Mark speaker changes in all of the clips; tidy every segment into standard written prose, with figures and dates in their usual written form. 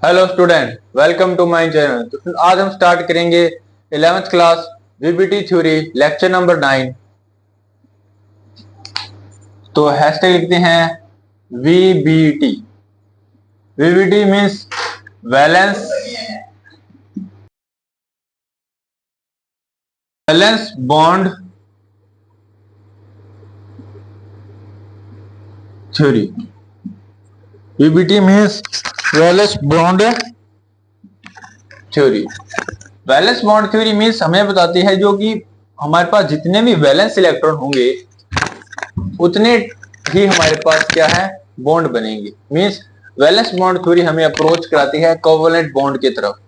Speaker 1: Hello student, welcome to my channel. तो आज हम स्टार्ट करेंगे 11th class VBT theory lecture number 9। तो हैशटैग लिखते हैं VBT. VBT means valence bond theory. VBT means valence bond theory. Valence bond theory means हमें बताती है जो कि हमारे पास जितने भी वैलेंस इलेक्ट्रॉन होंगे उतने ही हमारे पास क्या है, बॉन्ड बनेंगे। मींस वैलेंस बॉन्ड थ्योरी हमें अप्रोच कराती है कोवलेंट बॉन्ड की तरफ।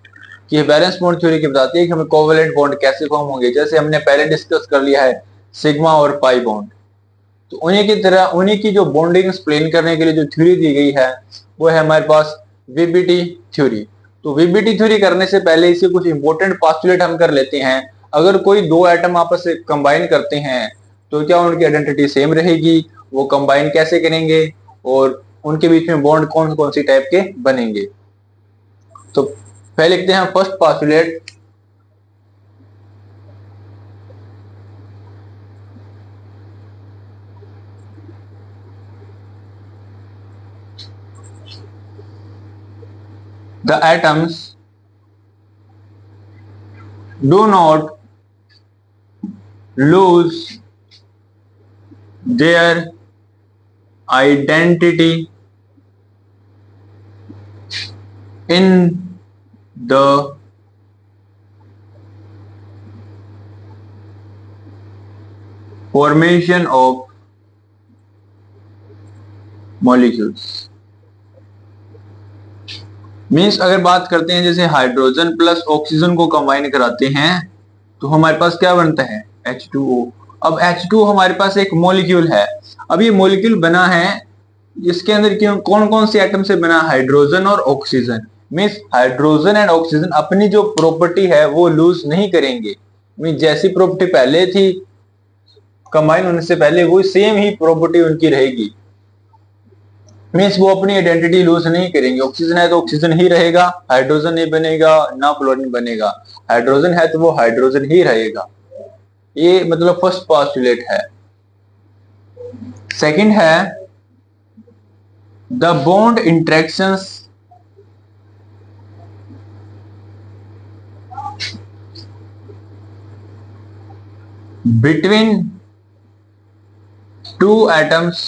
Speaker 1: कि वैलेंस बॉन्ड थ्योरी की बताती है कि हमें कोवलेंट बॉन्ड कैसे फॉर्म होंगे। जैसे हमने पहले डिस्कस कर लिया है सिग्मा और पाई बॉन्ड। तो उन्हीं की तरह उन्हीं की जो बॉन्डिंग एक्सप्लेन करने के लिए जो थ्योरी दी गई है वो है हमारे पास वीबीटी थ्योरी। तो वीबीटी थ्योरी करने से पहले इसे कुछ इंपॉर्टेंट पोस्टुलेट हम कर लेते हैं। अगर कोई दो एटम आपस में कंबाइन करते हैं तो क्या उनकी आइडेंटिटी सेम रहेगी, वो कंबाइन कैसे करेंगे और उनके बीच में बॉन्ड कौन कौन सी टाइप के बनेंगे। तो पहले लिखते हैं first postulate. The atoms do not lose their identity in the formation of molecules। Means अगर बात करते हैं जैसे हाइड्रोजन प्लस ऑक्सीजन को कंबाइन कराते हैं तो हमारे पास क्या बनता है, H2O। अब H2O हमारे पास एक मॉलिक्यूल है। अब ये मॉलिक्यूल बना है इसके अंदर क्यों कौन कौन से एटम से बना, हाइड्रोजन और oxygen. Means hydrogen and oxygen अपनी जो प्रॉपर्टी है वो लूज नहीं करेंगे। मीन्स जैसी प्रॉपर्टी पहले थी कंबाइन होने से पहले वो सेम ही प्रॉपर्टी उनकी रहेगी। मीन्स वो अपनी आइडेंटिटी लूज नहीं करेंगे। ऑक्सीजन है तो ऑक्सीजन ही रहेगा, हाइड्रोजन नहीं बनेगा ना फ्लोरीन बनेगा। हाइड्रोजन है तो वो हाइड्रोजन ही रहेगा। ये मतलब फर्स्ट पोस्टुलेट है। सेकंड है the bond interactions between two atoms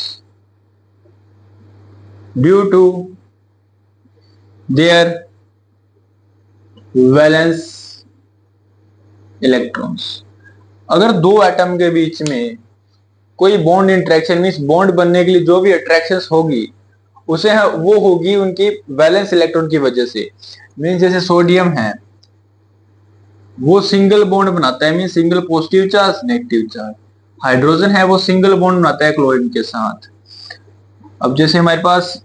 Speaker 1: due to their valence electrons। अगर दो एटम के बीच में कोई बॉन्ड इंटरेक्शन मींस बॉन्ड बनने के लिए जो भी अट्रैक्शंस होगी उसे वो होगी उनकी वैलेंस इलेक्ट्रॉन की वजह से। मींस जैसे सोडियम है वो सिंगल बॉन्ड बनाता है, mean single positive charge negative charge. Hydrogen है वो सिंगल बॉन्ड बनाता है क्लोरीन के साथ। अब जैसे हमारे पास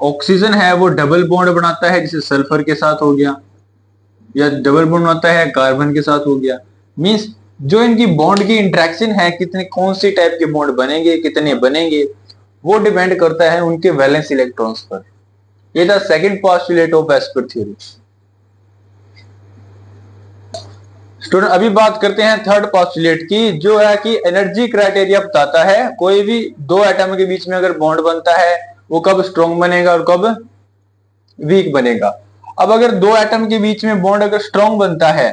Speaker 1: ऑक्सीजन है वो डबल बॉन्ड बनाता है, जैसे सल्फर के साथ हो गया, या डबल बॉन्ड बनाता है कार्बन के साथ हो गया। मींस जो इनकी बॉन्ड की इंटरेक्शन है कितने कौन सी टाइप के बॉन्ड बनेंगे कितने बनेंगे वो डिपेंड करता है उनके वैलेंस इलेक्ट्रॉन्स पर। ये था second postulate of Esper theory. Student अभी बात करते हैं थर्ड पोस्टुलेट की, जो है कि एनर्जी क्राइटेरिया बताता है कोई भी दो एटम के बीच में अगर बॉन्ड बनता है वो कब स्ट्रॉन्ग बनेगा और कब वीक बनेगा। अब अगर दो एटम के बीच में बॉन्ड अगर स्ट्रॉन्ग बनता है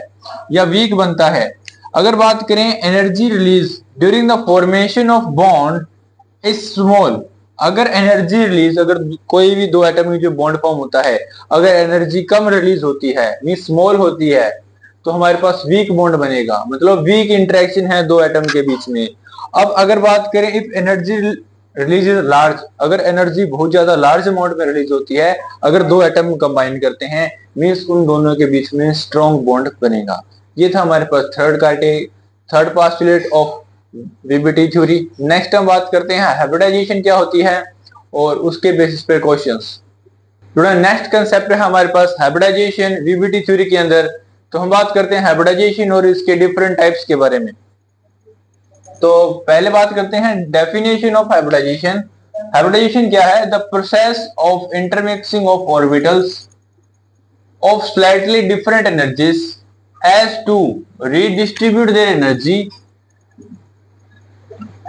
Speaker 1: या वीक बनता है, अगर बात करें energy release during the formation of bond is small. अगर एनर्जी रिलीज अगर कोई भी दो एटम की जो बॉन्ड फॉर्म होता है अगर एनर्जी कम रिलीज होती है मीन स्मॉल होती है तो हमारे पास वीक बॉन्ड बनेगा, मतलब वीक इंटरेक्शन है दो एटम के बीच में। अब अगर बात करें if energy release is large, अगर एनर्जी बहुत ज्यादा लार्ज अमाउंट में रिलीज होती है अगर दो एटम कंबाइन करते हैं मीन्स उन दोनों के बीच में स्ट्रॉन्ग बॉन्ड बनेगा। ये था हमारे पास third postulate of VBT theory. Next हम बात करते हैं हाइब्रिडाइजेशन क्या होती है और उसके बेसिस पे क्वेश्चंस। नेक्स्ट कंसेप्ट है हमारे पास हाइब्रिडाइजेशन वीबीटी थ्योरी के अंदर। तो हम बात करते हैं हाइब्रिडाइजेशन और इसके डिफरेंट टाइप्स के बारे में। तो पहले बात करते हैं डेफिनेशन ऑफ हाइब्रिडाइजेशन। हाइब्रिडाइजेशन क्या है, the process of intermixing of orbitals of slightly different energies as to redistribute their energy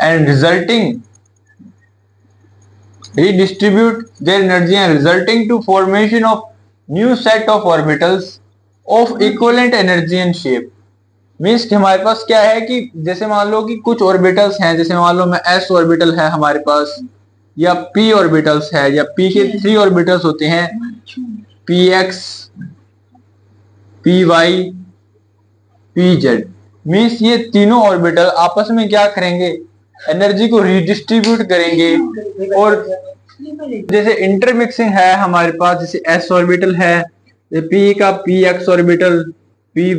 Speaker 1: and resulting to formation of new set of orbitals of equivalent energy and shape। Means कि हमारे पास क्या है कि जैसे मान लो कि कुछ ऑर्बिटल्स हैं, जैसे मान लो मैं s ऑर्बिटल है हमारे पास, या p ऑर्बिटल्स है, या p के 3 ऑर्बिटल्स होते हैं, px, py, pz। मीन्स ये तीनों ऑर्बिटल आपस में क्या करेंगे, एनर्जी को रिडिस्ट्रीब्यूट करेंगे। और जैसे इंटरमिक्सिंग है हमारे पास, जैसे s ऑर्बिटल है, p का px orbital, py,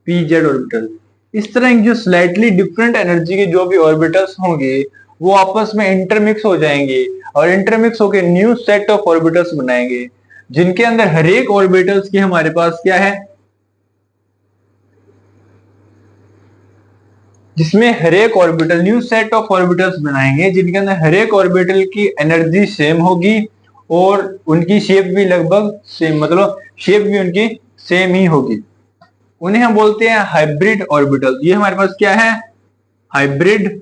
Speaker 1: pz orbital, इस तरह जो स्लाइटली डिफरेंट एनर्जी के जो भी ऑर्बिटल्स होंगे वो आपस में इंटरमिक्स हो जाएंगे और इंटरमिक्स होकर न्यू सेट ऑफ ऑर्बिटल्स बनाएंगे, जिनके अंदर हर एक ऑर्बिटल्स की हमारे पास क्या है, जिसमें हर एक orbital new set of orbitals बनाएंगे जिनके अंदर हर एक ऑर्बिटल की एनर्जी सेम होगी और उनकी शेप भी लगभग सेम, मतलब शेप भी उनकी सेम ही होगी। उन्हें हम बोलते हैं हाइब्रिड ऑर्बिटल। ये हमारे पास क्या है, हाइब्रिड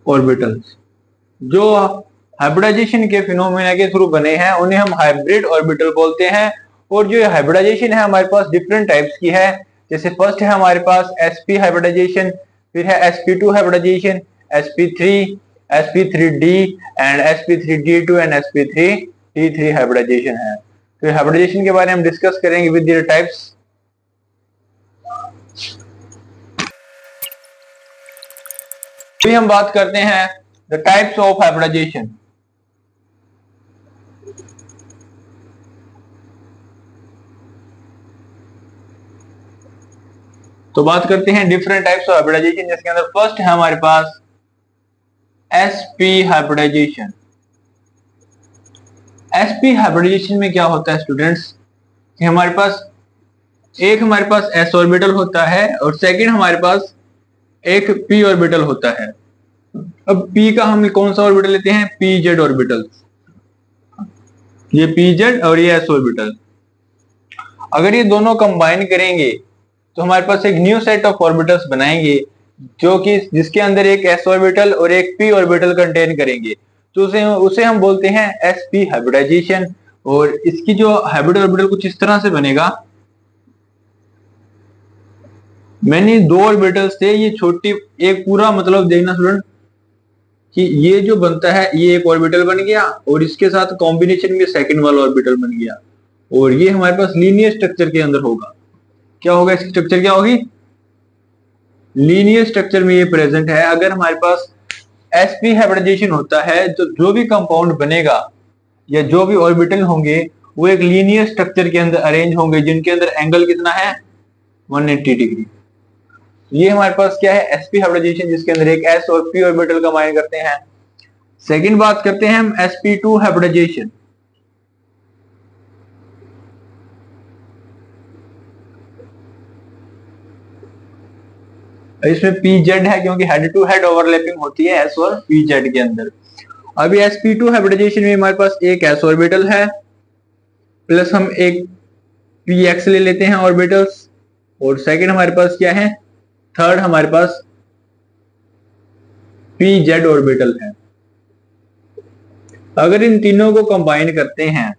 Speaker 1: ऑर्बिटल्स। जो हाइब्रिडाइजेशन के फिनोमेना के थ्रू बने हैं उन्हें हम हाइब्रिड ऑर्बिटल बोलते हैं। और जो हाइब्रिडाइजेशन है हमारे पास डिफरेंट टाइप्स की है। जैसे फर्स्ट है हमारे पास sp हाइब्रिडाइजेशन, फिर है sp2 hybridisation, sp3, sp3d and sp3d2 and sp3d3 hybridisation है। तो हाइब्रिडाइजेशन के बारे में हम डिस्कस करेंगे विद देयर टाइप्स। अभी हम बात करते हैं द टाइप्स ऑफ हाइब्रिडाइजेशन। तो बात करते हैं डिफरेंट टाइप्स ऑफ हाइब्रिडाइजेशन, जिसके अंदर फर्स्ट है हमारे पास sp हाइब्रिडाइजेशन। sp हाइब्रिडाइजेशन में क्या होता है स्टूडेंट्स, कि हमारे पास s ऑर्बिटल होता है और सेकंड हमारे पास एक p ऑर्बिटल होता है। अब p का हम कौन सा ऑर्बिटल लेते हैं, pz ऑर्बिटल। ये pz और ये s ऑर्बिटल, अगर ये दोनों कंबाइन करेंगे तो हमारे पास एक न्यू सेट ऑफ ऑर्बिटल्स बनाएंगे जो कि जिसके अंदर एक s ऑर्बिटल और एक p ऑर्बिटल कंटेन करेंगे। तो उसे हम बोलते हैं sp हाइब्रिडाइजेशन। और इसकी जो हाइब्रिड ऑर्बिटल कुछ इस तरह से बनेगा, मैंने दो ऑर्बिटल्स थे, ये छोटी एक पूरा, मतलब देखना स्टूडेंट कि ये जो बनता है ये एक ऑर्बिटल बन गया और इसके साथ कॉम्बिनेशन में सेकंड वाला ऑर्बिटल बन गया, और ये हमारे पास लीनियर स्ट्रक्चर के अंदर होगा। क्या होगा, इसकी स्ट्रक्चर क्या होगी, लीनियर स्ट्रक्चर में ये प्रेजेंट है। अगर हमारे पास sp हाइब्रिडाइजेशन होता है तो जो भी कंपाउंड बनेगा या जो भी ऑर्बिटल होंगे वो एक लीनियर स्ट्रक्चर के अंदर अरेंज होंगे, जिनके अंदर एंगल कितना है, 180 डिग्री। ये हमारे पास क्या है, sp हाइब्रिडाइजेशन, जिसके अंदर एक s और p ऑर्बिटल कंबाइन करते हैं। सेकंड बात करते हैं हम sp2 हाइब्रिडाइजेशन। इसमें pz है क्योंकि हेड टू हेड ओवरलैपिंग होती है s और pz के अंदर। अभी sp2 हाइब्रिडाइजेशन में हमारे पास एक s ऑर्बिटल है प्लस हम एक px ले लेते हैं ऑर्बिटल्स, और सेकंड हमारे पास क्या है, थर्ड हमारे पास pz ऑर्बिटल है। अगर इन तीनों को कंबाइन करते हैं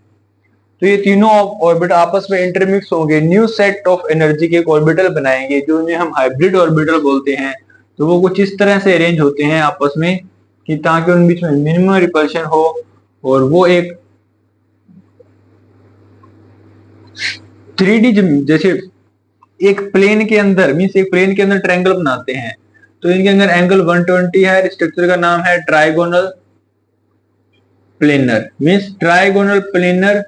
Speaker 1: तो ये तीनों ऑर्बिटल आपस में इंटरमिक्स होंगे, न्यू सेट ऑफ एनर्जी के एक ऑर्बिटल बनाएंगे जो उन्हें हम हाइब्रिड ऑर्बिटल बोलते हैं। तो वो कुछ इस तरह से अरेंज होते हैं आपस में कि ताकि उन बीच में मिनिमम रिपल्शन हो, और वो एक 3D जैसे एक प्लेन के अंदर, मीन्स एक प्लेन के अंदर ट्रायंगल बनाते हैं, तो इनके अंदर एंगल 120 है। स्ट्रक्चर का नाम है trigonal planar. Means trigonal planar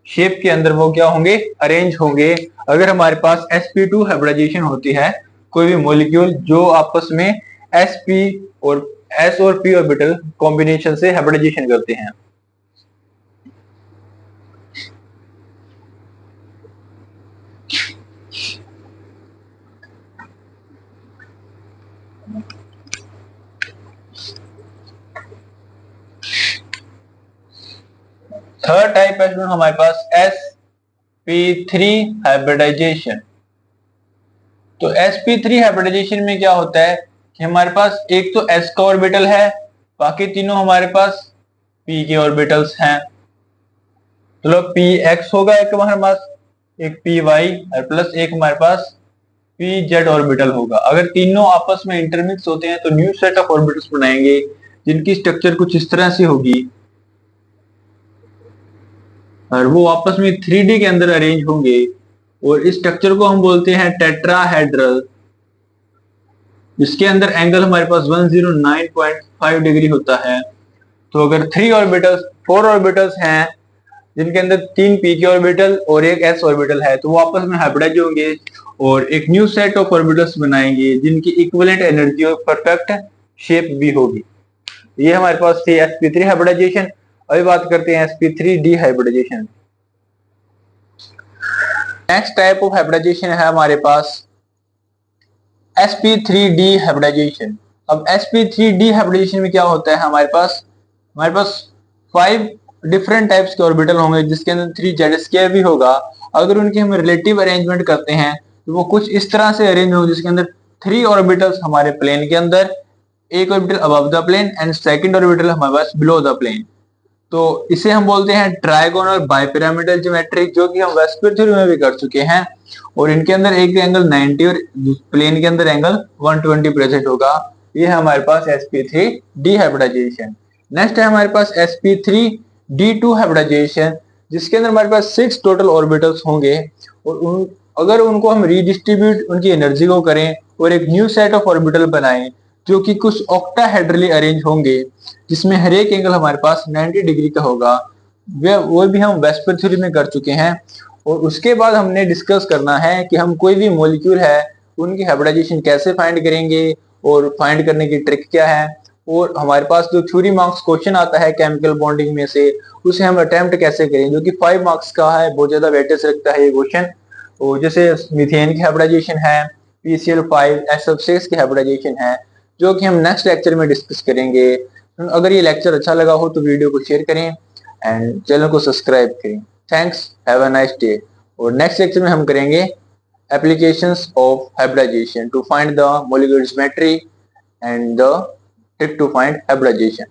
Speaker 1: shape के अंदर वो क्या होंगे, अरेंज होंगे। अगर हमारे पास sp2 हाइब्रिडाइजेशन होती है, कोई भी मॉलिक्यूल जो आपस में sp और s और p ऑर्बिटल कॉम्बिनेशन से हाइब्रिडाइजेशन करते हैं। थर्ड टाइप है स्टूडेंट हमारे पास sp3 हाइब्रिडाइजेशन। तो sp3 हाइब्रिडाइजेशन में क्या होता है कि हमारे पास एक तो s का ऑर्बिटल है, बाकी तीनों हमारे पास p के ऑर्बिटल्स हैं। चलो px होगा एक हमारे पास, एक py और प्लस एक हमारे पास pz ऑर्बिटल होगा। अगर तीनों आपस में इंटरमिक्स होते हैं तो न्यू सेट ऑफ ऑर्बिटल्स बनाएंगे जिनकी स्ट्रक्चर कुछ इस तरह से होगी और वो आपस में 3D के अंदर अरेंज होंगे और इस स्ट्रक्चर को हम बोलते हैं टेट्राहेड्रल। इसके अंदर एंगल हमारे पास 109.5 डिग्री होता है। तो अगर 4 ऑर्बिटल्स हैं जिनके अंदर 3 p के ऑर्बिटल और एक s ऑर्बिटल है तो वो आपस में हाइब्रिडाइज होंगे और एक न्यू सेट ऑफ ऑर्बिटल्स बनाएंगे जिनकी इक्विवेलेंट एनर्जी और परफेक्ट शेप भी होगी। ये हमारे पास थी sp3 हाइब्रिडाइजेशन। अभी बात करते हैं sp3d hybridisation. Next type of hybridisation है हमारे पास sp3d हाइब्रिडाइजेशन। अब sp3d हाइब्रिडाइजेशन में क्या होता है, हमारे पास 5 डिफरेंट टाइप्स के ऑर्बिटल होंगे जिसके अंदर 3z² भी होगा। अगर उनकी हम रिलेटिव अरेंजमेंट करते हैं तो वो कुछ इस तरह से अरेंज होंगे जिसके अंदर 3 ऑर्बिटल्स हमारे प्लेन के अंदर, एक orbital above the plane and second orbital हमारे पास बिलो द प्लेन। तो इसे हम बोलते हैं ट्राइगोनल बाइपिरामिडल ज्योमेट्री, जो कि हम वेस्पर थ्योरी में भी कर चुके हैं। और इनके अंदर एक एंगल 90 और प्लेन के अंदर एंगल 120 प्रेजेंट होगा। ये है हमारे पास sp3d हाइब्रिडाइजेशन। नेक्स्ट है हमारे पास sp3d2 हाइब्रिडाइजेशन, जिसके अंदर हमारे पास 6 टोटल ऑर्बिटल्स होंगे और अगर उनको हम रीडिस्ट्रीब्यूट उनकी एनर्जी को करें और एक न्यू सेट ऑफ ऑर्बिटल बनाएं जो कि कुछ ऑक्टाहेड्रली अरेंज होंगे जिसमें हर एक एंगल हमारे पास 90 डिग्री का होगा। वो भी हम वेस्पर थ्योरी में कर चुके हैं। और उसके बाद हमने डिस्कस करना है कि हम कोई भी मॉलिक्यूल है उनकी हाइब्रिडाइजेशन कैसे फाइंड करेंगे और फाइंड करने की ट्रिक क्या है। और हमारे पास जो थ्योरी मार्क्स क्वेश्चन आता है केमिकल बॉन्डिंग में से, उसे हम अटेम्प्ट कैसे करें, जो कि 5 मार्क्स का है, बहुत ज्यादा वेटेज रखता है ये क्वेश्चन। और जैसे मीथेन की हाइब्रिडाइजेशन है, PCl5 SF6 की हाइब्रिडाइजेशन है, जो कि हम नेक्स्ट लेक्चर में डिस्कस करेंगे। अगर ये लेक्चर अच्छा लगा हो तो वीडियो को शेयर करें एंड चैनल को सब्सक्राइब करें। Thanks, have a nice day. और नेक्स्ट लेक्चर में हम करेंगे applications of hybridization to find the molecular symmetry and the trick to find hybridization.